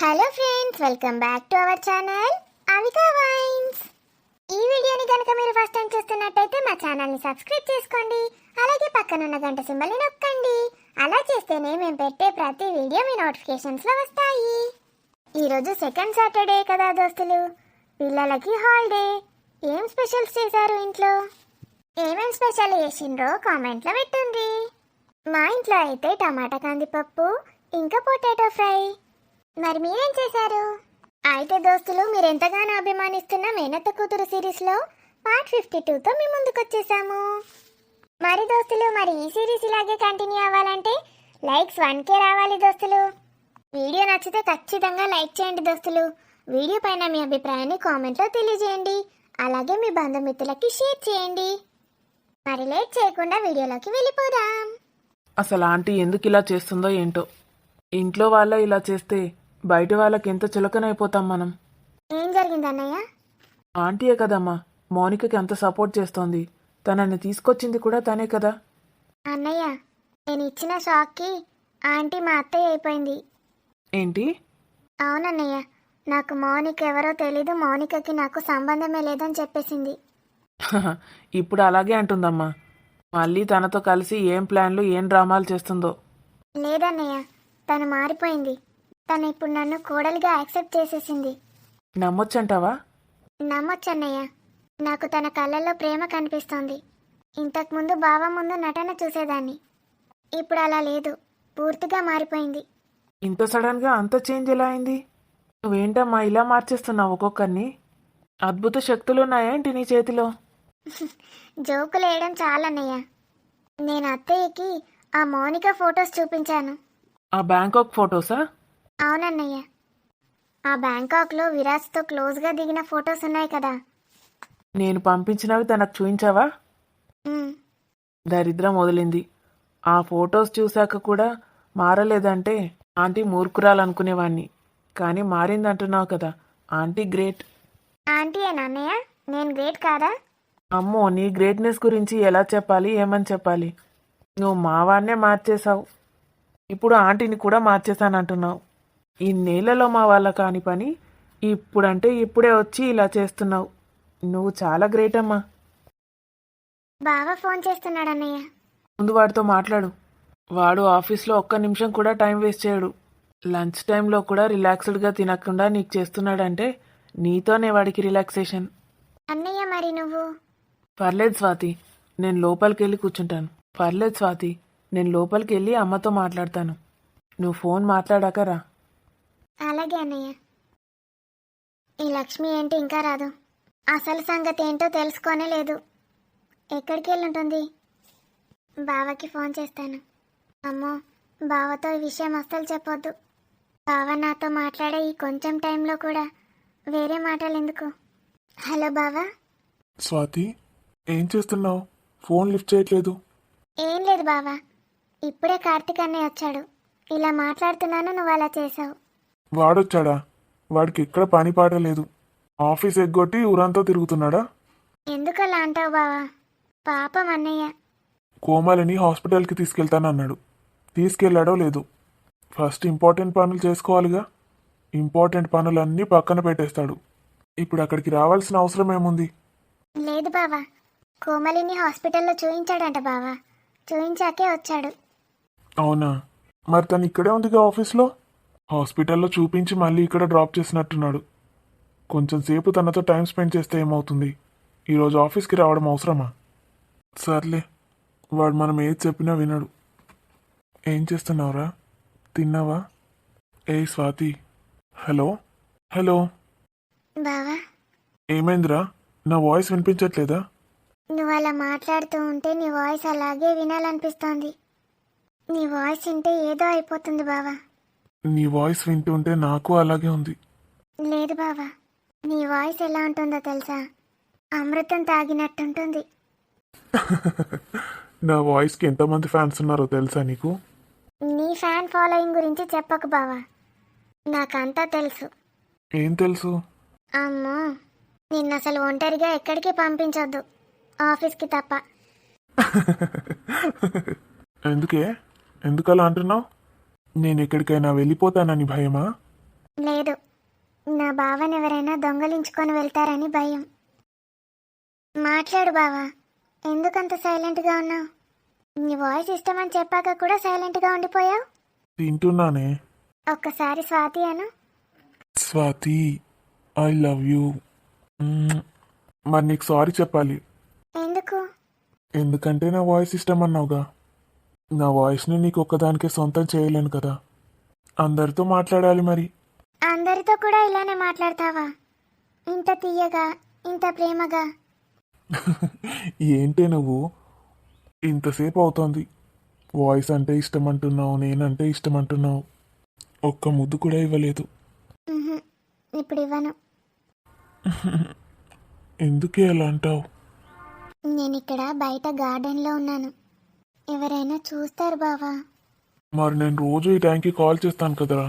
Hello friends, welcome back to our channel Avika wines. ఈ వీడియోని కనుక మీరు ఫస్ట్ టైం చూస్తున్నట్టయితే మా ఛానల్ని సబ్స్క్రైబ్ చేసుకోండి. అలాగే పక్కనున్న గంట సింబల్ని నొక్కండి. అలా చేస్తేనే మేము పెట్టే ప్రతి వీడియో మీ నోటిఫికేషన్స్లో వస్తాయి. ఈరోజు సెకండ్ సాటర్డే కదా దోస్తులు, పిల్లలకి హాలిడే. ఏం స్పెషల్స్ చేశారు ఇంట్లో? ఏమేం స్పెషల్ చేసిండ్రో కామెంట్లో పెట్టండి. మా ఇంట్లో అయితే టమాటా కందిపప్పు ఇంకా పొటాటో ఫ్రై. మరి మీరేం చేశారు? అయితే దోస్తులు, మీరు ఎంతగానో అభిమానిస్తున్న మేనత్త కూతురు సిరీస్లో పార్ట్ 52తో మీ ముందుకు వచ్చేసాము. మరి దోస్తులు, మరి ఈ సిరీస్ ఇలాగే కంటిన్యూ అవ్వాలంటే లైక్స్ 1K రావాలి దోస్తులు. వీడియో నచ్చితే ఖచ్చితంగా లైక్ చేయండి దోస్తులు. వీడియో పైన మీ అభిప్రాయాన్ని కామెంట్లో తెలియజేయండి. అలాగే మీ బంధుమిత్రులకి షేర్ చేయండి. మరి లేట్ చేయకుండా వీడియోలోకి వెళ్ళిపోదాం. అసలు ఆంటీ ఎందుకు ఇలా చేస్తుందో ఏంటో. ఇంట్లో వాళ్ళ ఇలా చేస్తే బయట వాళ్ళకి ఎంత చులకనైపోతాం మనం. ఏం జరిగింది అన్నయ్య? ఆంటీయే కదమ్మా మౌనికకి అంత సపోర్ట్ చేస్తోంది. తనని తీసుకొచ్చింది కూడా తనే కదా. అన్నయ్య, నేను ఇచ్చిన షాక్కి ఆంటీ మా అత్తయ్య అయిపోయింది. ఏంటి? అవునన్నయ్య, నాకు మౌనిక ఎవరో తెలీదు, మౌనికకి నాకు సంబంధమే లేదని చెప్పేసింది. ఇప్పుడు అలాగే అంటుందమ్మా. మళ్ళీ తనతో కలిసి ఏం ప్లాన్లు ఏం డ్రామాలు చేస్తుందో. లేదన్నయ్య, తను మారిపోయింది. తను ఇప్పుడు నన్ను కోడలిగా యాక్సెప్ట్ చేసేసింది. నమ్మొచ్చంటావా? నమ్మొచ్చన్నయ్య. నాకు తన కళ్ళల్లో ప్రేమ కనిపిస్తోంది. ఇంతకుముందు బావ ముందు నటన చూసేదాన్ని, ఇప్పుడు అలా లేదు, పూర్తిగా మారిపోయింది. ఇంత సడన్గా అంత చేంజ్ ఎలా అయింది? నువ్వేంటమ్మా ఇలా మార్చేస్తున్నావు ఒక్కొక్కరిని? అద్భుత శక్తులు ఉన్నాయేంటి నీ చేతిలో? జోకులు వేయడం చాలన్నయ్య. నేను అత్తయ్యకి ఆ మౌనిక ఫొటోస్ చూపించాను. ఆ బ్యాంకాక్ ఫొటోసా? అవునన్నయ్య, ఆ బ్యాంకాక్లో విరాజ్తో క్లోజ్గా దిగిన ఫొటోస్ ఉన్నాయి కదా. నేను పంపించినవి తనకు చూపించావా? దరిద్రం వదిలింది. ఆ ఫొటోస్ చూశాక కూడా మారలేదంటే ఆంటీ మూర్ఖురాలనుకునేవాణ్ణి. కానీ మారిందంటున్నావు కదా, ఆంటీ గ్రేట్. ఆంటీయేనా అన్నయ్య? నేను గ్రేట్ కాదా? అమ్మో, నీ గ్రేట్నెస్ గురించి ఎలా చెప్పాలి, ఏమని చెప్పాలి? నువ్వు మావాన్నే మార్చేశావు, ఇప్పుడు ఆంటీని కూడా మార్చేశానంటున్నావు. ఇన్నేళ్లలో మా వాళ్ళ కాని పని ఇప్పుడంటే ఇప్పుడే వచ్చి ఇలా చేస్తున్నావు. నువ్వు చాలా గ్రేట్ అమ్మా. బావ ఫోన్ చేస్తున్నాడన్నయ్య. ముందు వాడితో మాట్లాడు. వాడు ఆఫీస్లో ఒక్క నిమిషం కూడా టైం వేస్ట్ చేయడు. లంచ్ టైంలో కూడా రిలాక్స్డ్గా తినకుండా నీకు చేస్తున్నాడంటే నీతోనే వాడికి రిలాక్సేషన్. అన్నయ్య, మరి నువ్వు? పర్లేదు స్వాతి, నేను లోపలికి వెళ్ళి కూర్చుంటాను. పర్లేదు స్వాతి, నేను లోపలికి వెళ్ళి అమ్మతో మాట్లాడతాను. నువ్వు ఫోన్ మాట్లాడాక రా. అలాగే అన్నయ్య. ఈ లక్ష్మి ఏంటి ఇంకా రాదు? అసలు సంగతి ఏంటో తెలుసుకోనే లేదు. ఎక్కడికి వెళ్ళుంటుంది? బావకి ఫోన్ చేస్తాను. అమ్మో, బావతో ఈ విషయం అస్సలు చెప్పొద్దు. బావ నాతో మాట్లాడే ఈ కొంచెం టైంలో కూడా వేరే మాటలు ఎందుకు? హలో బావా. స్వాతి, ఏం చేస్తున్నావు? ఫోన్ లిఫ్ట్ చేయట్లేదు. ఏం లేదు బావా, ఇప్పుడే కార్తీక్ అన్నయ్య వచ్చాడు. ఇలా మాట్లాడుతున్నాను, నువ్వు అలా చేసావు. వాడొచ్చాడా? వాడికి ఎక్కడ పని పాట లేదు. ఆఫీస్ ఎగ్గొట్టి ఊరంతా తిరుగుతున్నాడా? ఎందుకు అలా అంటావు బావా? పాపం అన్నయ్య. కోమలిని హాస్పిటల్కి తీసుకెళ్తానన్నాడు. తీసుకెళ్లాడో లేదు. ఫస్ట్ ఇంపార్టెంట్ పనులు చేసుకోవాలిగా. ఇంపార్టెంట్ పనులన్నీ పక్కన పెట్టేస్తాడు. ఇప్పుడు అక్కడికి రావాల్సిన అవసరం ఏముంది? లేదు బావా, కోమలిని హాస్పిటల్లో చూయించాడంట బావా. చూయించాకే వచ్చాడు. అవునా? మరి తను ఇక్కడే ఉందిగా ఆఫీస్లో. హాస్పిటల్లో చూపించి మళ్ళీ ఇక్కడ డ్రాప్ చేసినట్టున్నాడు. కొంచెం సేపు తనతో టైం స్పెండ్ చేస్తే ఏమవుతుంది? ఈరోజు ఆఫీస్కి రావడం అవసరమా? సర్లే, వాడు మనం ఏది చెప్పినా వినడు. ఏం చేస్తున్నావురా? తిన్నావా? ఏ స్వాతి. Hello hello. బావా, ఏమైందిరా? నా వాయిస్ వినిపించట్లేదా? నువ్వు అలా మాట్లాడుతూ ఉంటే నీ వాయిస్ అలాగే వినాలనిపిస్తోంది. నీ వాయిస్ వింటే ఏదో అయిపోతుంది బావా. నీ వాయిస్ వింటుంటే నాకు అలాగే ఉంది. లేదు బావా, నీ వాయిస్ ఎలా ఉంటుందో తెలుసా? అమృతం తాగినట్టుంటుంది. నా వాయిస్కి ఎంతమంది ఫ్యాన్స్ ఉన్నారో తెలుసా నీకు? నీ ఫ్యాన్ ఫాలోయింగ్ గురించి చెప్పకు బావా, నాకంతా తెలుసు. ఏం తెలుసు? అమ్మో, నిన్ను అసలు ఒంటరిగా ఎక్కడికి పంపించొద్దు, ఆఫీస్కి తప్ప. ఎందుకే? ఎందుకలా అంటున్నావు? నేను ఎక్కడికైనా వెళ్ళిపోతానని భయమా? లేదు, నా బావని ఎవరైనా దొంగలించుకొని వెళ్తారని భయం. మాట్లాడు బావా, ఎందుకంత సైలెంట్గా ఉన్నావు? నీ వాయిస్ ఇష్టమని చెప్పాక కూడా సైలెంట్గా ఉండిపోయావు. తింటున్నానే. ఒక్కసారి స్వాతి అను. Swathi, I love you. మరి నీకు సారీ చెప్పాలి. ఎందుకు? ఎందుకంటే నా వాయిస్ ఇష్టం అన్నావుగా. నా వాయిస్ని నీకు ఒక్కదానికే సొంతం చేయలేను కదా, అందరితో మాట్లాడాలి మరి. అందరితో కూడా ఇలానే మాట్లాడతావా? ఇంత తీయగా, ఇంత ప్రేమగా. ఏంటే నువ్వు ఇంతసేపు అవుతోంది, వాయిస్ అంటే ఇష్టం అంటున్నావు, నేనంటే ఇష్టం అంటున్నావు, ఒక్క ముద్దు కూడా ఇవ్వలేదు. ఉహుం, ఇప్పుడు ఇవ్వను. ఎందుకే అలా అంటావు? నేను ఇక్కడ బయట గార్డెన్లో ఉన్నాను, ఎవరైనా చూస్తారు బావా. మరి నేను రోజు ఈ టైంకి కాల్ చేస్తాను కదరా,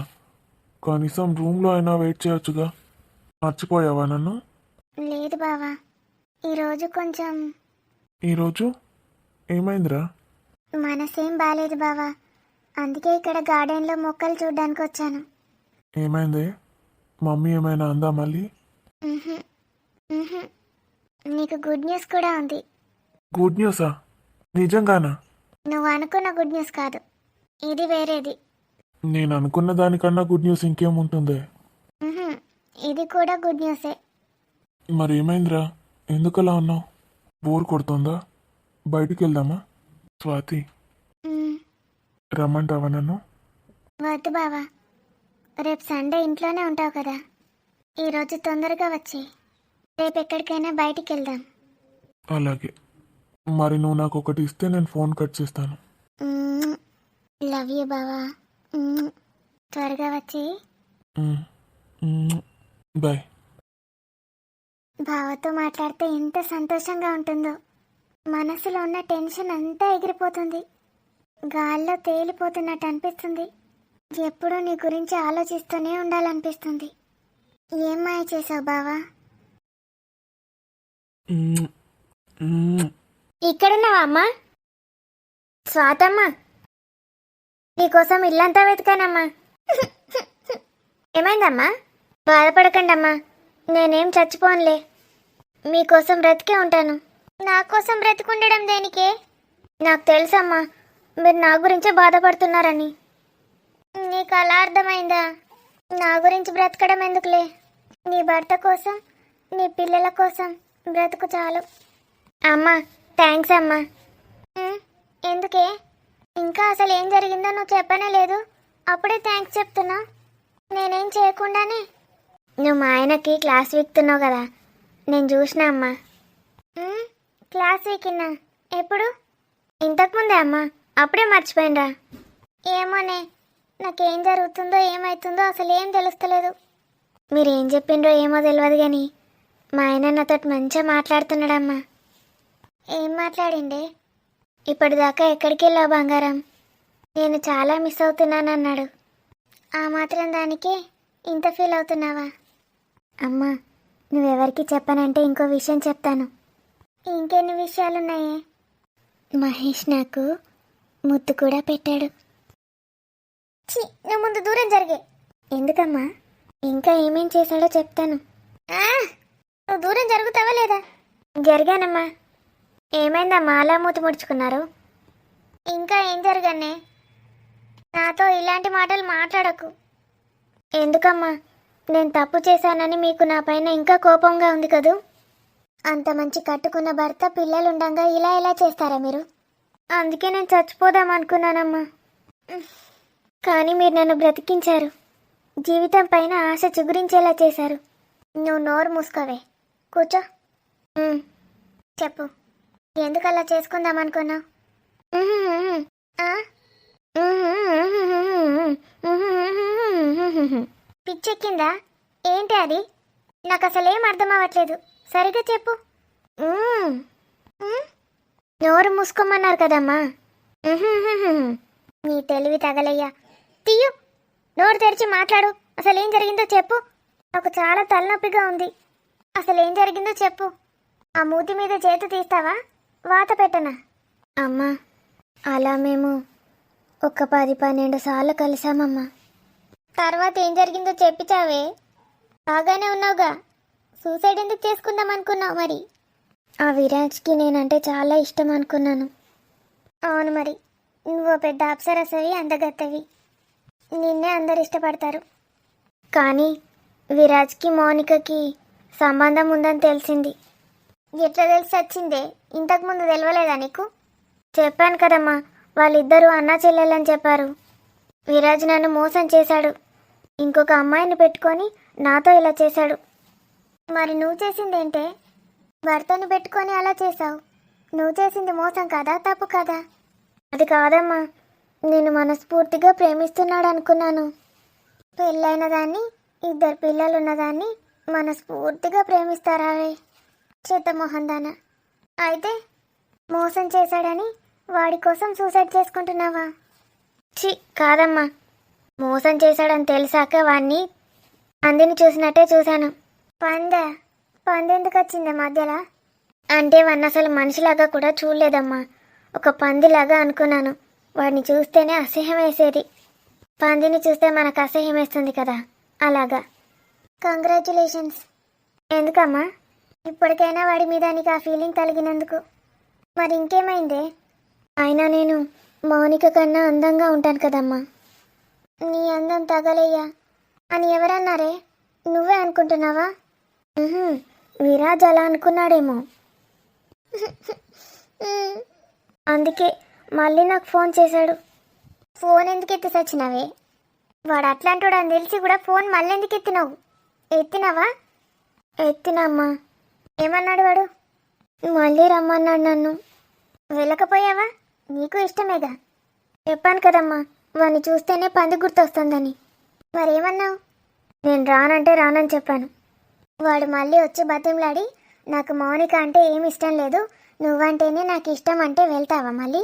కనీసం రూమ్లో అయినా వెయిట్ చేయొచ్చుగా. మర్చిపోయావా నన్ను? లేదు బావా, ఈరోజు కొంచెం ఈరోజు ఏమైందిరా? మనసేం బాలేదు బావా, అందుకే ఇక్కడ గార్డెన్లో మొక్కలు చూడ్డానికి వచ్చాను. ఏమైందే? మమ్మీ ఏమైనా అందా మళ్ళీ? ఉహుం, ఉహుం. నీకు గుడ్ న్యూస్ కూడా ఉంది. గుడ్ న్యూసా? నిజంగానా? నువ్వు అనుకున్న గుడ్ న్యూస్ కాదు, ఇది వేరేది. నేను అనుకున్న దానికన్నా గుడ్ న్యూస్ ఇంకేముంటుందే? ఉహుం, ఇది కూడా గుడ్ న్యూసే. మరి ఏమైందిరా, ఎందుకలా ఉన్నావు? బోర్ కొడుతుందా? బయటికి వెళ్దామా? స్వాతి, ఉమ్, రమ్మంటావా నన్ను? వద్దు బావా, రేపు సండే ఇంట్లోనే ఉంటావు కదా, ఈరోజు తొందరగా వచ్చి రేపు ఎక్కడికైనా బయటికి వెళ్దాం. అలాగే. మరి నువ్వు నాకు ఒకటి ఇస్తే నేను ఫోన్ కట్ చేస్తాను. లవ్ యూ బావా. త్వరగా వచ్చి. బాయ్. బావతో మాట్లాడితే ఎంత సంతోషంగా ఉంటుందో, మనసులో ఉన్న టెన్షన్ అంతా ఎగిరిపోతుంది, గాల్లో తేలిపోతున్నట్టు అనిపిస్తుంది. ఎప్పుడూ నీ గురించి ఆలోచిస్తూనే ఉండాలనిపిస్తుంది. ఏం మాయ చేసావు బావా? ఇక్కడున్నావా అమ్మా? స్వాతమ్మా, నీకోసం ఇల్లంతా వెతికానమ్మా. ఏమైందమ్మా? బాధపడకండి అమ్మా, నేనేం చచ్చిపోనులే, మీకోసం బ్రతికే ఉంటాను. నా కోసం బ్రతికుండడం దేనికే? నాకు తెలుసమ్మా, మీరు నా గురించే బాధపడుతున్నారని. నీకు అలా అర్థమైందా? నా గురించి బ్రతకడం ఎందుకులే, నీ భర్త కోసం, నీ పిల్లల కోసం బ్రతుకు చాలు. అమ్మా, థ్యాంక్స్ అమ్మా. ఎందుకే? ఇంకా అసలు ఏం జరిగిందో నువ్వు చెప్పనే లేదు, అప్పుడే థ్యాంక్స్ చెప్తున్నా. నేనేం చేయకుండానే. నువ్వు మా ఆయనకి క్లాస్ వీక్తున్నావు కదా, నేను చూసినా అమ్మా. క్లాస్ వీకిన్నా? ఎప్పుడు? ఇంతకుముందే అమ్మా, అప్పుడే మర్చిపోయినరా. ఏమోనే, నాకేం జరుగుతుందో ఏమవుతుందో అసలు ఏం తెలుస్తలేదు. మీరేం చెప్పిండ్రో ఏమో తెలియదు కానీ మా ఆయన నాతో మంచిగా మాట్లాడుతున్నాడమ్మా. ఏం మాట్లాడిండే? ఇప్పటిదాకా ఎక్కడికి వెళ్ళావు బంగారం, నేను చాలా మిస్ అవుతున్నానన్నాడు. ఆ మాత్రం దానికే ఇంత ఫీల్ అవుతున్నావా? అమ్మా, నువ్వెవరికి చెప్పనంటే ఇంకో విషయం చెప్తాను. ఇంకెన్ని విషయాలున్నాయే? మహేష్ నాకు ముద్దు కూడా పెట్టాడు. నువ్వు ముందు దూరం జరిగే. ఎందుకమ్మా? ఇంకా ఏమేం చేశాడో చెప్తాను. నువ్వు దూరం జరుగుతావా లేదా? జరిగానమ్మా. ఏమైందమ్మా అలా మూతి ముడుచుకున్నారు? ఇంకా ఏం జరగనే? నాతో ఇలాంటి మాటలు మాట్లాడకు. ఎందుకమ్మా? నేను తప్పు చేశానని మీకు నా పైన ఇంకా కోపంగా ఉంది కదూ? అంత మంచి కట్టుకున్న భర్త పిల్లలుండగా ఇలా ఎలా చేస్తారా మీరు? అందుకే నేను చచ్చిపోదాం అనుకున్నానమ్మా, కానీ మీరు నన్ను బ్రతికించారు, జీవితం పైన ఆశ చిగురించేలా చేశారు. నువ్వు నోరు మూసుకోవే, కూర్చో. చెప్పు, ఎందుకు అలా చేసుకుందాం అనుకున్నావు? పిచ్చెక్కిందా ఏంటి అది? నాకు అసలేం అర్థం అవ్వట్లేదు, సరిగ్గా చెప్పు. నోరు మూసుకోమన్నారు కదమ్మా. నీ తెలివి తగలయ్యా. తీయు, నోరు తెరిచి మాట్లాడు. అసలేం జరిగిందో చెప్పు, నాకు చాలా తలనొప్పిగా ఉంది. అసలేం జరిగిందో చెప్పు. ఆ మూతి మీద చేతి తీస్తావా, వాత పెట్టనా? అమ్మా, అలా మేము ఒక 10-12 సార్లు కలిసామమ్మా. తర్వాత ఏం జరిగిందో చెప్పిచావే. బాగానే ఉన్నావుగా, సూసైడ్ ఎందుకు చేసుకుందాం అనుకున్నావు మరి? ఆ విరాజ్కి నేనంటే చాలా ఇష్టం అనుకున్నాను. అవును మరి, నువ్వు పెద్ద అప్సరసవి, అందగత్తవి, నిన్నే అందరు ఇష్టపడతారు. కానీ విరాజ్కి మౌనికకి సంబంధం ఉందని తెలిసింది. ఎట్లా తెలిసి వచ్చిందే? ఇంతకుముందు తెలియలేదా నీకు? చెప్పాను కదమ్మా, వాళ్ళిద్దరూ అన్నా చెల్లెలని చెప్పారు. విరాజ్ నన్ను మోసం చేశాడు, ఇంకొక అమ్మాయిని పెట్టుకొని నాతో ఇలా చేశాడు. మరి నువ్వు చేసిందేంటే? భర్తని పెట్టుకొని అలా చేశావు. నువ్వు చేసింది మోసం కాదా, తప్పు కాదా? అది కాదమ్మా, నేను మనస్ఫూర్తిగా ప్రేమిస్తున్నాడు అనుకున్నాను. పెళ్ళైన దాన్ని, 2 పిల్లలున్నదాన్ని మనస్ఫూర్తిగా ప్రేమిస్తారావే చెత్త మొహందాన. అయితే మోసం చేశాడని వాడి కోసం సూసైడ్ చేసుకుంటున్నావా? ఛీ, కాదమ్మా, మోసం చేశాడని తెలిసాక వాణ్ణి పందిని చూసినట్టే చూశాను. పందెందుకు వచ్చిందే మధ్యలో? అంటే వాడిని అసలు మనిషిలాగా కూడా చూడలేదమ్మా, ఒక పందిలాగా అనుకున్నాను. వాడిని చూస్తేనే అసహ్యం వేసేది. పందిని చూస్తే మనకు అసహ్యం వేస్తుంది కదా, అలాగా. కంగ్రాచులేషన్స్. ఎందుకమ్మా? ఇప్పటికైనా వాడి మీద నీకు ఆ ఫీలింగ్ కలిగినందుకు. మరి ఇంకేమైందే? అయినా నేను మౌనిక కన్నా అందంగా ఉంటాను కదమ్మా. నీ అందం తగలయ్యా అని ఎవరన్నారే? నువ్వే అనుకుంటున్నావా? విరాజ్ అలా అనుకున్నాడేమో. అందుకే మళ్ళీ నాకు ఫోన్ చేశాడు. ఫోన్ ఎందుకు ఎత్తి సచ్చినావే? వాడు అట్లాంటోడు అని తెలిసి కూడా ఫోన్ మళ్ళీ ఎందుకు ఎత్తినావు? ఎత్తినావా? ఎత్తినమ్మా. ఏమన్నాడు వాడు? మళ్ళీ రమ్మన్నాడు నన్ను. వెళ్ళకపోయావా? నీకు ఇష్టమేగా. చెప్పాను కదమ్మా, వాడిని చూస్తేనే పంది గుర్తొస్తుందని. మరేమన్నావు? నేను రానంటే రానని చెప్పాను. వాడు మళ్ళీ వచ్చి బతిమలాడి, నాకు మౌనిక అంటే ఏమి ఇష్టం లేదు, నువ్వంటేనే నాకు ఇష్టం అంటే వెళ్తావా మళ్ళీ?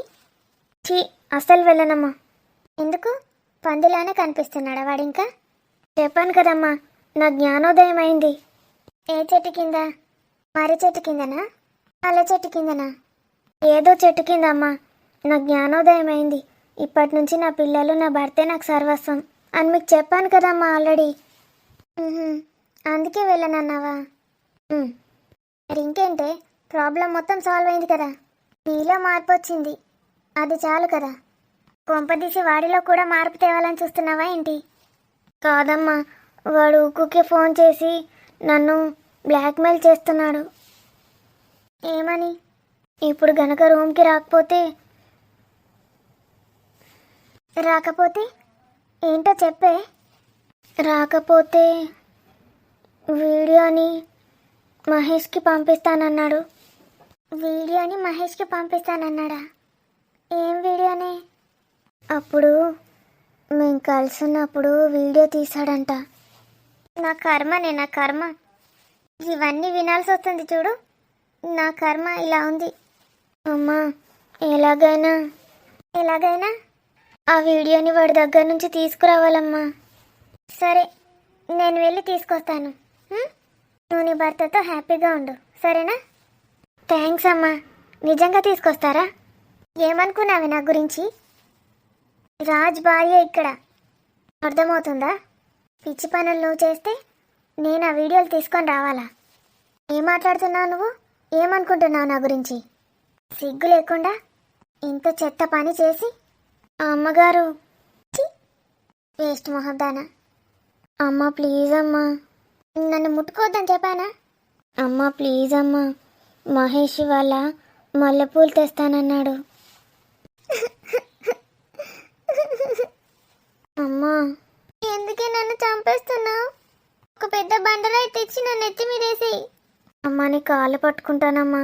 ఛీ, అస్సలు వెళ్ళనమ్మా. ఎందుకు? పందిలానే కనిపిస్తున్నాడా వాడింకా? చెప్పాను కదమ్మా, నా జ్ఞానోదయం అయింది. ఏ చెట్టు కింద? మర్రి చెట్టు కిందనా, అల్ల చెట్టు కిందనా? ఏదో చెట్టు కిందమ్మా. నా జ్ఞానోదయం అయింది. ఇప్పటి నుంచి నా పిల్లలు, నా భర్తే నాకు సర్వస్వం అని మీకు చెప్పాను కదమ్మా ఆల్రెడీ. అందుకే వెళ్ళనన్నావా? మరి ఇంకేంటే, ప్రాబ్లం మొత్తం సాల్వ్ అయింది కదా. నీలో మార్పు వచ్చింది, అది చాలు కదా. కొంపదీసి వాడిలో కూడా మార్పు తేవాలని చూస్తున్నావా ఏంటి? కాదమ్మా, వాడు ఊకుకే ఫోన్ చేసి నన్ను బ్లాక్మెయిల్ చేస్తున్నాడు. ఏమని? ఇప్పుడు గనక రూమ్కి రాకపోతే ఏంటో చెప్పే. రాకపోతే వీడియోని మహేష్కి పంపిస్తానన్నాడు. వీడియోని మహేష్కి పంపిస్తానన్నాడా? ఏం వీడియోనే? అప్పుడు మేము కలిసి ఉన్నప్పుడు వీడియో తీశాడంట. నా కర్మనే, నా కర్మ. ఇవన్నీ వినాల్సి వస్తుంది చూడు. నా కర్మ ఇలా ఉంది. అమ్మా, ఎలాగైనా ఆ వీడియోని వాడి దగ్గర నుంచి తీసుకురావాలమ్మా. సరే, నేను వెళ్ళి తీసుకొస్తాను. నువ్వు నీ భర్తతో హ్యాపీగా ఉండు, సరేనా? థ్యాంక్స్ అమ్మా. నిజంగా తీసుకొస్తారా? ఏమనుకున్నావే నా గురించి? రాజ్ భార్య ఇక్కడ, అర్థమవుతుందా? పిచ్చి పనులు నువ్వు చేస్తే నేను ఆ వీడియోలు తీసుకొని రావాలా? ఏం మాట్లాడుతున్నావు నువ్వు? ఏమనుకుంటున్నావు నా గురించి? సిగ్గు లేకుండా ఇంత చెత్త పని చేసి ఆ అమ్మగారు. వేస్ట్ మొహద్దానా. అమ్మ ప్లీజ్ అమ్మా, నన్ను ముట్టుకోవద్దని చెప్పానా? అమ్మ ప్లీజ్ అమ్మా, మహేష్ వాళ్ళ మల్లెపూలు తెస్తానన్నాడు. అమ్మా, ఎందుకే నన్ను చంపేస్తున్నావు? ఒక పెద్ద బండరాయి తెచ్చి నన్ను ఎత్తి మీదేసేయి. అమ్మా, నీ కాళ్ళు పట్టుకుంటానమ్మా.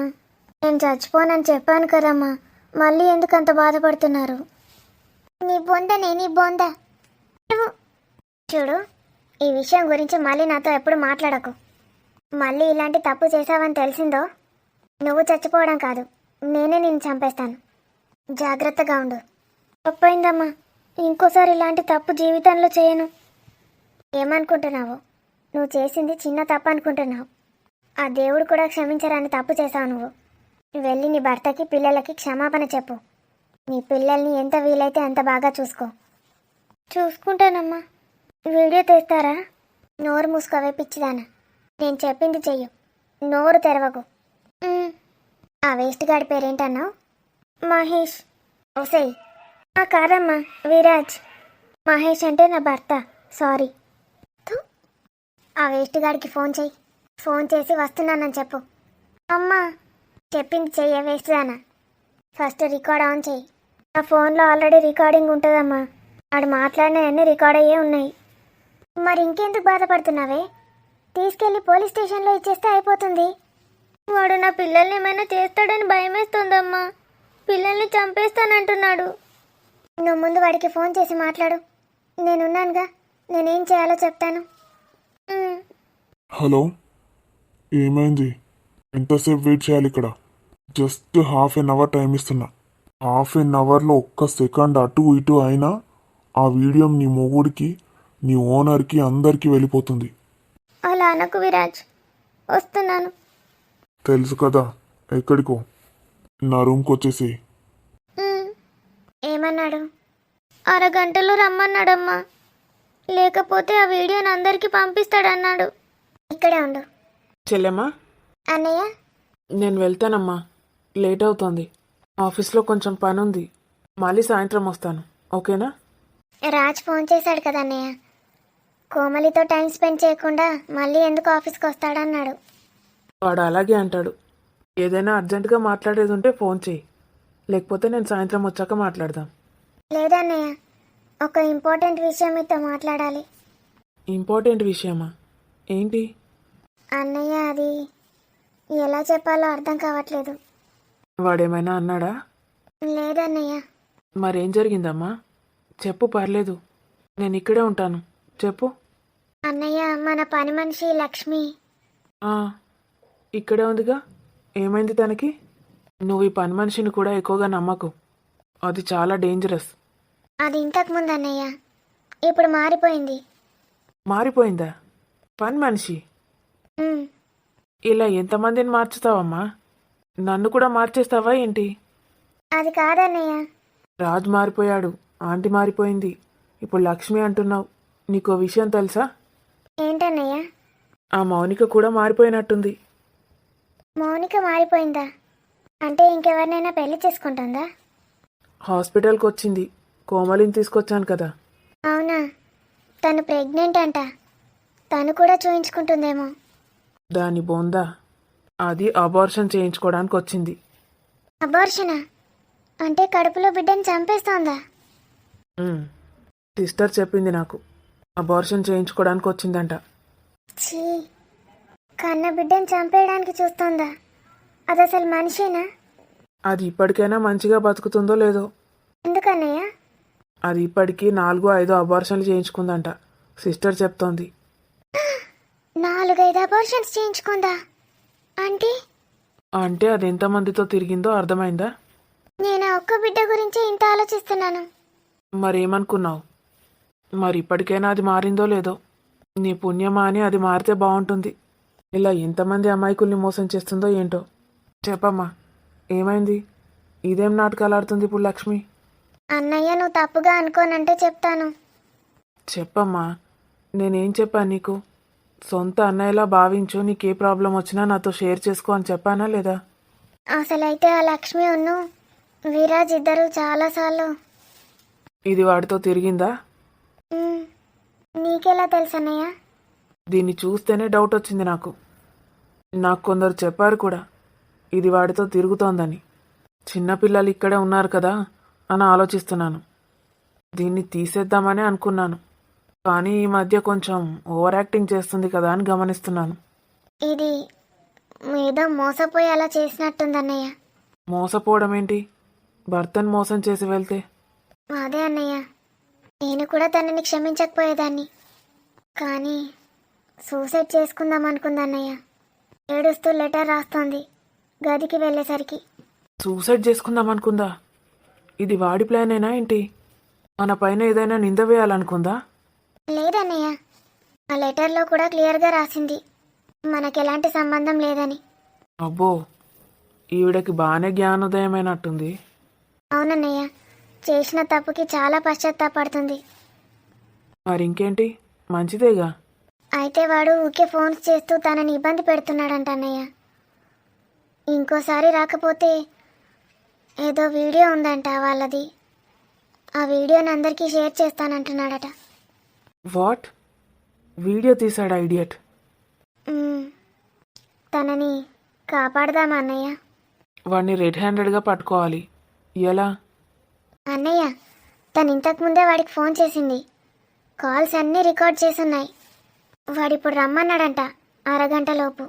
నేను చచ్చిపోనని చెప్పాను కదమ్మా, మళ్ళీ ఎందుకు అంత బాధపడుతున్నారు? నీ బొందనే, నీ బొంద. చూడు, ఈ విషయం గురించి మళ్ళీ నాతో ఎప్పుడు మాట్లాడకు. మళ్ళీ ఇలాంటి తప్పు చేశావని తెలిసిందో నువ్వు చచ్చిపోవడం కాదు, నేనే నిన్ను చంపేస్తాను. జాగ్రత్తగా ఉండు. తప్పైందమ్మా, ఇంకోసారి ఇలాంటి తప్పు జీవితంలో చేయను. ఏమనుకుంటున్నావు? నువ్వు చేసింది చిన్న తప్పు అనుకుంటున్నావు. ఆ దేవుడు కూడా క్షమించరాని తప్పు చేశావు నువ్వు. వెళ్ళి నీ భర్తకి, పిల్లలకి క్షమాపణ చెప్పు. నీ పిల్లల్ని ఎంత వీలైతే అంత బాగా చూసుకో. చూసుకుంటానమ్మా. వీడియో తీస్తారా? నోరు మూసుకోవే పిచ్చిదానా. నేను చెప్పింది చెయ్యు, నోరు తెరవకు. ఆ వేస్ట్ గాడి పేరేంటన్నావు? మహేష్. ఓసేయ్. కాదమ్మా, విరాజ్. మహేష్ అంటే నా భర్త. సారీ. థు. ఆ వేస్ట్ గాడికి ఫోన్ చెయ్యి. ఫోన్ చేసి వస్తున్నానని చెప్పు. అమ్మా, చెప్పింది చెయ్యే వేస్ట్ దానా. ఫస్ట్ రికార్డ్ ఆన్ చెయ్యి. నా ఫోన్లో ఆల్రెడీ రికార్డింగ్ ఉంటుందమ్మా. వాడు మాట్లాడినవన్నీ రికార్డ్ అయ్యే ఉన్నాయి. మరి ఇంకెందుకు బాధపడుతున్నావే? తీసుకెళ్ళి పోలీస్ స్టేషన్లో ఇచ్చేస్తే అయిపోతుంది. వాడు నా పిల్లల్ని ఏమైనా చేస్తాడని భయమేస్తుందమ్మా. పిల్లల్ని చంపేస్తానంటున్నాడు. నువ్వు ముందు వాడికి ఫోన్ చేసి మాట్లాడు. నేనున్నానుగా, నేనేం చేయాలో చెప్తాను. హలో, ఏమైంది? ఎంతసేపు వెయిట్ చేయాలి ఇక్కడ? Just half an hour time ఇస్తున్నా. హాఫ్ ఎన్ అవర్లో ఒక్క సెకండ్ అటు ఇటు అయినా ఆ వీడియో నీ మొగుడికి, నీ ఓనర్కి, అందరికీ వెళ్ళిపోతుంది. అలా అనకు విరాజ్, వస్తున్నాను. తెలుసు కదా, ఎక్కడికో. నా రూమ్కి వచ్చేసి. ఏమన్నాడు? అరగంటలో రమ్మన్నాడమ్మా. లేకపోతే ఆ వీడియోని అందరికీ పంపిస్తాడన్నాడు. ఇక్కడే ఉండు. చెల్లెమ్మా, అన్నయ్య. నేను వెళ్తానమ్మా, లేట్ అవుతుంది. ఆఫీస్లో కొంచెం పని ఉంది. మళ్ళీ సాయంత్రం వస్తాను, ఓకేనా? రాజ్ ఫోన్ చేశాడు కదా అన్నయ్య. కోమలితో టైం స్పెండ్ చేయకుండా మళ్ళీ ఎందుకు ఆఫీస్కి వస్తాడన్నాడు. వాడు అలాగే అంటాడు. ఏదైనా అర్జెంటుగా మాట్లాడేది ఉంటే ఫోన్ చేయి, లేకపోతే నేను సాయంత్రం వచ్చాక మాట్లాడదాం. లేదన్నయ్య, ఒక ఇంపార్టెంట్ విషయం మీతో మాట్లాడాలి. ఇంపార్టెంట్ విషయమా? ఏంటి? అన్నయ్య, అది ఎలా చెప్పాలో అర్థం కావట్లేదు. వాడేమైనా అన్నాడా? లేదన్నయ్య. మరేం జరిగిందమ్మా? చెప్పు, పర్లేదు, నేను ఇక్కడే ఉంటాను, చెప్పు. అన్నయ్య, మన పని మనిషి లక్ష్మి. ఆ, ఇక్కడే ఉందిగా. ఏమైంది తనకి? నువ్వు ఈ పని మనిషిని కూడా ఎక్కువగా నమ్మకు, అది చాలా డేంజరస్. అది ఇంతకు ముందు అన్నయ్య, ఇప్పుడు మారిపోయింది. మారిపోయిందా? పని మనిషి? ఇలా ఎంతమందిని మార్చుతావమ్మా? నన్ను కూడా మార్చేస్తావా ఏంటి? అది కాదన్నయ్య. రాజు మారిపోయాడు, ఆంటీ మారిపోయింది, ఇప్పుడు లక్ష్మి అంటున్నావు. నీకో విషయం తెలుసా? ఏంటన్నయ్య? ఆ మౌనిక కూడా మారిపోయినట్టుంది. మౌనిక మారిపోయిందా? అంటే ఇంకెవరినైనా పెళ్లి చేసుకుంటుందా? హాస్పిటల్కి వచ్చింది, కోమలిని తీసుకొచ్చాను కదా. అవునా? తను ప్రెగ్నెంట్ అంట. తను కూడా చూయించుకుంటుందేమో. దాని బొందా, అది అబార్షన్ చేయించుకోవడానికి వచ్చింది. అబార్షనా? అంటే కడుపులో బిడ్డని చంపేస్తోందా? సిస్టర్ చెప్పింది నాకు. అబార్షన్ చేయించుకోవడానికి వచ్చిందంట. ఛీ, కన్న బిడ్డని చంపేయడానికి చూస్తోందా? అది అసలు మనిషేనా? అది ఇప్పటికైనా మంచిగా బతుకుతుందో లేదో. ఎందుకన్నయ్య? అది ఇప్పటికీ 4-5 అబార్షన్లు చేయించుకుందంట, సిస్టర్ చెప్తోంది. 4-5 అబార్షన్స్ చేయించుకుందా? అంటే అంటే అది ఎంతమందితో తిరిగిందో అర్థమైందా? నేను ఆ ఒక్క బిడ్డ గురించి ఇంత ఆలోచిస్తున్నాను. మరేమనుకున్నావు? మరి ఇప్పటికైనా అది మారిందో లేదో. నీ పుణ్యమా అని అది మారితే బాగుంటుంది. ఇలా ఎంతమంది అమాయకుల్ని మోసం చేస్తుందో ఏంటో. చెప్పమ్మా, ఏమైంది? ఇదేం నాటకాలు ఆడుతుంది ఇప్పుడు లక్ష్మి? అన్నయ్య, నువ్వు తప్పుగా అనుకోనంటే చెప్తాను. చెప్పమ్మా, నేనేం చెప్పాను నీకు? సొంత అన్నయ్యలా భావించు, నీకే ప్రాబ్లం వచ్చినా నాతో షేర్ చేసుకో అని చెప్పానా లేదా? అసలైతే ఆ లక్ష్మి ఉన్ను విరాజ్ ఇద్దరు చాలాసార్లు. ఇది వాడితో తిరిగిందా? నీకెలా తెలుసు అన్నయ్య? దీన్ని చూస్తేనే డౌట్ వచ్చింది నాకు. నాకు కొందరు చెప్పారు కూడా ఇది వాడితో తిరుగుతోందని. చిన్నపిల్లలు ఇక్కడే ఉన్నారు కదా అని ఆలోచిస్తున్నాను. దీన్ని తీసేద్దామని అనుకున్నాను, కానీ ఈ మధ్య కొంచెం ఓవర్ యాక్టింగ్ చేస్తుంది కదా అని గమనిస్తున్నాను. ఇది ఏదో మోసపోయి అలా చేసినట్టుందన్నయ్య. మోసపోవడం ఏంటి? భర్తను మోసం చేసి వెళ్తే? అదే అన్నయ్య, నేను కూడా తనని క్షమించకపోయేదాన్ని. కానీ సూసైడ్ చేసుకుందాం అనుకుందన్నయ్య. ఏడుస్తూ లెటర్ రాస్తోంది గదికి వెళ్ళేసరికి. సూసైడ్ చేసుకుందాం అనుకుందా? ఇది వాడి ప్లానేనా ఏంటి? మన పైన ఏదైనా నింద వేయాలనుకుందా? లేదన్నయ్య, ఆ లెటర్లో కూడా క్లియర్గా రాసింది మనకెలాంటి సంబంధం లేదని. అబ్బో, ఈవిడకి బాగానే జ్ఞానోదయమైనట్టుంది. అవునన్నయ్య, చేసిన తప్పుకి చాలా పశ్చాత్తాపడుతుంది. మరి ఇంకేంటి, మంచిదేగా. అయితే వాడు ఊకే ఫోన్స్ చేస్తూ తనని ఇబ్బంది పెడుతున్నాడంట అన్నయ్య. ఇంకోసారి రాకపోతే ఏదో వీడియో ఉందంట వాళ్ళది, ఆ వీడియోని అందరికీ షేర్ చేస్తానంటున్నాడట. వాట్? Video తీసాడా idiot? మ్మ్. తనని కాపాడదామా అన్నయ్య? వాడిని రెడ్ హ్యాండెడ్గా పట్టుకోవాలి. ఎలా? అన్నయ్య, తను ఇంతకుముందే వాడికి ఫోన్ చేసింది, కాల్స్ అన్నీ రికార్డ్ చేసున్నాయి. వాడిప్పుడు రమ్మన్నాడంట అరగంటలోపు.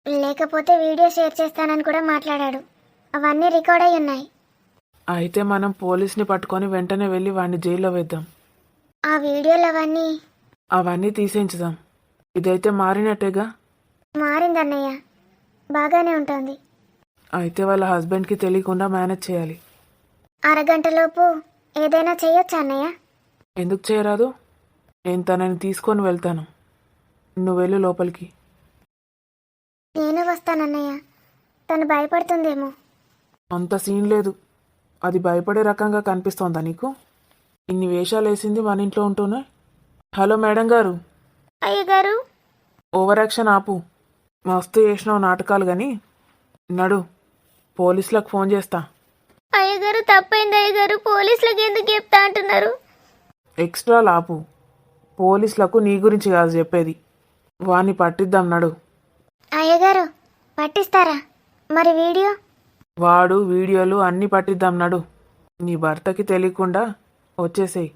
లేకపోతే వీడియో షేర్ చేస్తానని కూడా మాట్లాడాడు. అవన్నీ రికార్డ్ అయి ఉన్నాయి. అయితే మనం పోలీస్ని పట్టుకొని వెంటనే వెళ్ళి వాడిని జైల్లో వేద్దాం. ఆ వీడియోలు అవన్నీ తీసేయించుదాం. ఇదైతే మారినట్టేగా. మారిందన్నయ్య, బాగానే ఉంటుంది. అయితే వాళ్ళ హస్బెండ్కి తెలియకుండా మేనేజ్ చేయాలి. అరగంటలోపు ఏదైనా చేయొచ్చా అన్నయ్య? ఎందుకు చేయరాదు? నేను తనని తీసుకొని వెళ్తాను. నువ్వు వెళ్ళు లోపలికి. నేను వస్తానన్నయ్య, తను భయపడుతుందేమో. అంత సీన్ లేదు. అది భయపడే రకంగా కనిపిస్తోందా నీకు? ఇన్ని వేషాలు వేసింది మన ఇంట్లో ఉంటూనే. హలో మేడం గారు. అయ్యగారు. ఓవర్ యాక్షన్ ఆపు. మస్తు చేసినావు నాటకాలు కానీ నడు, పోలీసులకు ఫోన్ చేస్తా. అయ్యగారు తప్పైంది అయ్యగారు, పోలీసులకు ఎందుకు చెప్తా అంటున్నారు? ఎక్స్ట్రా లాపు. పోలీసులకు నీ గురించి కాదు చెప్పేది. వాణ్ణి పట్టిద్దాం, నడు. అయ్యగారు పట్టిస్తారా? మరి వీడియో? వాడు వీడియోలు అన్నీ పట్టిద్దాం, నడు. నీ భర్తకి తెలియకుండా వచ్చేసేయి.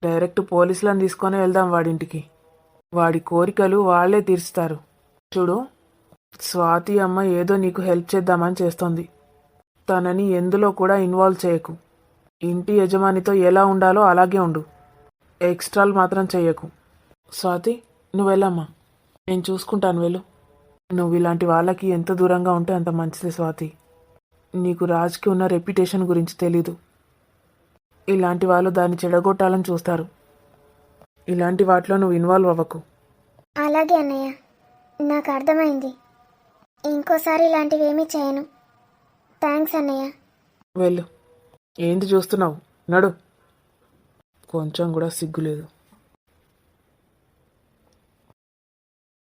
డైరెక్ట్ పోలీసులను తీసుకొని వెళ్దాం వాడింటికి. వాడి కోరికలు వాళ్ళే తీరుస్తారు. చూడు, స్వాతి అమ్మ ఏదో నీకు హెల్ప్ చేద్దామని చేస్తోంది. తనని ఎందులో కూడా ఇన్వాల్వ్ చేయకు. ఇంటి యజమానితో ఎలా ఉండాలో అలాగే ఉండు. ఎక్స్ట్రాలు మాత్రం చెయ్యకు. స్వాతి, నువ్వు వెళ్ళమ్మా, నేను చూసుకుంటాను, వెళ్ళు. నువ్వు ఇలాంటి వాళ్ళకి ఎంత దూరంగా ఉంటే అంత మంచిది స్వాతి. నీకు రాజ్కి ఉన్న రెప్యుటేషన్ గురించి తెలీదు. ఇలాంటి వాళ్ళు దాన్ని చెడగొట్టాలని చూస్తారు. ఇలాంటి వాటిలో నువ్వు ఇన్వాల్వ్ అవ్వకు. అలాగే అన్నయ్య, నాకు అర్థమైంది. ఇంకోసారి ఇలాంటివి ఏమీ చేయను. థ్యాంక్స్ అన్నయ్య. వెళ్ళు. ఏంటి చూస్తున్నావు? నడు. కొంచెం కూడా సిగ్గులేదు.